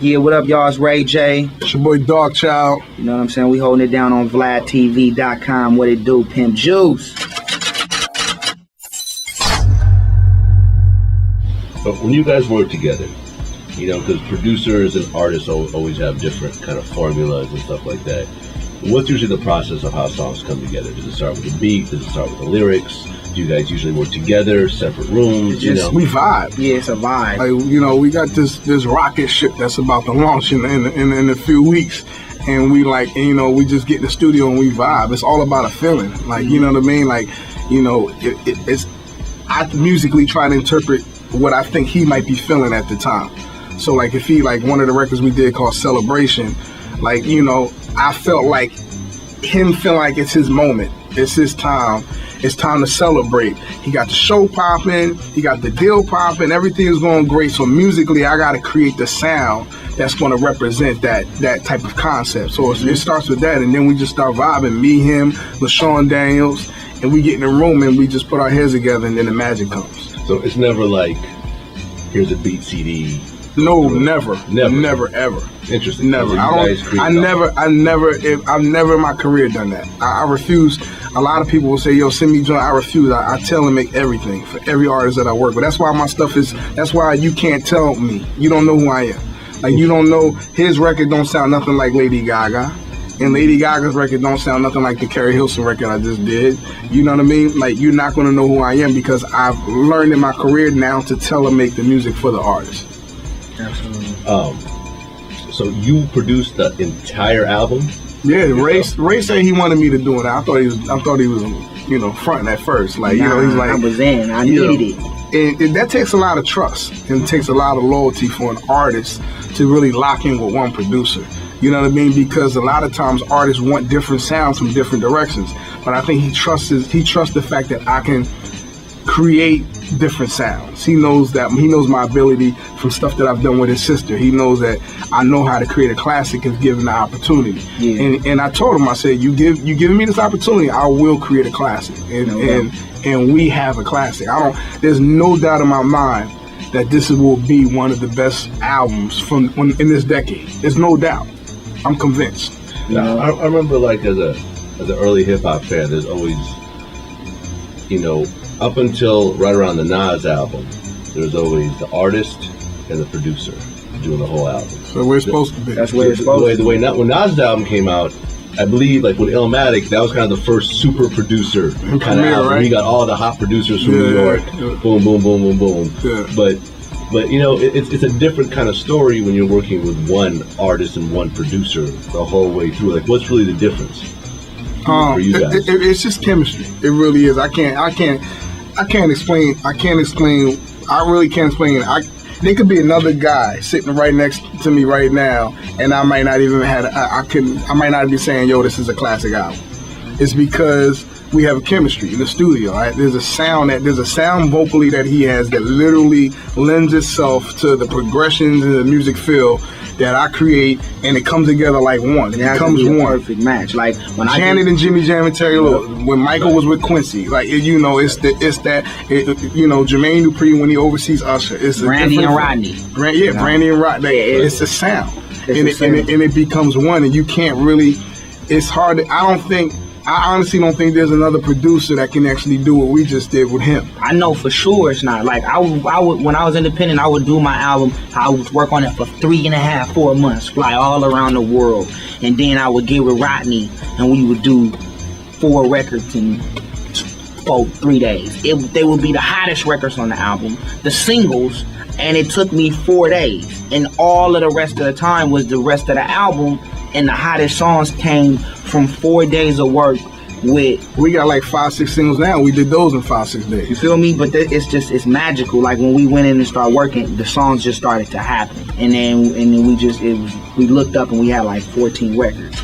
Yeah, what up, y'all? It's Ray J. It's your boy Darkchild. You know what I'm saying? We holding it down on VladTV.com. What it do, Pimp Juice? But when you guys work together, you know, because producers and artists always have different kind of formulas and stuff like that. What's usually the process of how songs come together? Does it start with the beat? Does it start with the lyrics? Do you guys usually work together, separate rooms? We vibe. Yeah, it's a vibe. Like, you know, we got this rocket ship that's about to launch in a few weeks, and we we just get in the studio and we vibe. It's all about a feeling. Like, you know what I mean? Like, you know, it's I musically try to interpret what I think he might be feeling at the time. So like if he like one of the records we did called Celebration, like, you know, I felt like him feeling like it's his moment, it's his time, it's time to celebrate. He got the show popping, he got the deal popping, everything is going great. So musically, I got to create the sound that's going to represent that type of concept. So it starts with that, and then we just start vibing. Me, him, LaShawn Daniels, and we get in the room and we just put our heads together, and then the magic comes. So it's never like, here's a beat CD. No, never, ever. Interesting. Never. I've never in my career done that. I refuse. A lot of people will say, yo, send me joint. I refuse. I tell and make everything for every artist that I work with. That's why my stuff is, that's why you can't tell me. You don't know who I am. Like, you don't know, his record don't sound nothing like Lady Gaga. And Lady Gaga's record don't sound nothing like the Carrie Hilson record I just did. You know what I mean? Like, you're not going to know who I am because I've learned in my career now to tell and make the music for the artist. Absolutely. So you produced the entire album? Yeah, Ray said he wanted me to do it. I thought he was, you know, fronting at first. Like, you know, he's like, I was in. I needed it. And that takes a lot of trust and it takes a lot of loyalty for an artist to really lock in with one producer. You know what I mean? Because a lot of times artists want different sounds from different directions. But I think he trusts the fact that I can create different sounds. He knows my ability from stuff that I've done with his sister. He knows that I know how to create a classic if given the opportunity. Yeah. And I told him, I said, you giving me this opportunity, I will create a classic. And we have a classic. There's no doubt in my mind that this will be one of the best albums in this decade. There's no doubt. I'm convinced. Yeah, I remember, like, as an early hip hop fan, there's always, you know, up until right around the Nas album, there's always the artist and the producer doing the whole album. So we're supposed to be. That's where it's supposed to be. When Nas' album came out, I believe, like, with Illmatic, that was kind of the first super producer kind of album. Right? We got all the hot producers from New York. Yeah. Boom, boom, boom, boom, boom. Yeah. But you know, it's a different kind of story when you're working with one artist and one producer the whole way through. Like, what's really the difference for you guys? It's just chemistry. It really is. I can't explain. I really can't explain it. There could be another guy sitting right next to me right now, and I might not even I might not be saying, yo, this is a classic album. It's because we have a chemistry in the studio. Right? There's a sound vocally that he has that literally lends itself to the progressions and the music feel that I create, and it comes together like one. It becomes one. Perfect match. Like when Janet and Jimmy Jam and Terry Lewis, when Michael was with Quincy, like, you know, you know, Jermaine Dupri when he oversees Usher. It's Brandy and Rodney. Brandy and Rodney. It's a sound, and it becomes one, and you can't really. It's hard. I honestly don't think there's another producer that can actually do what we just did with him. I know for sure it's not. Like, I would when I was independent, I would do my album. I would work on it for 3.5, 4 months, fly all around the world, and then I would get with Rodney, and we would do 4 records in 3 days. They would be the hottest records on the album, the singles, and it took me 4 days. And all of the rest of the time was the rest of the album, and the hottest songs came from 4 days of work with... We got like 5-6 singles now. We did those in 5-6 days. You feel me? But it's magical. Like, when we went in and started working, the songs just started to happen. And then we looked up and we had like 14 records.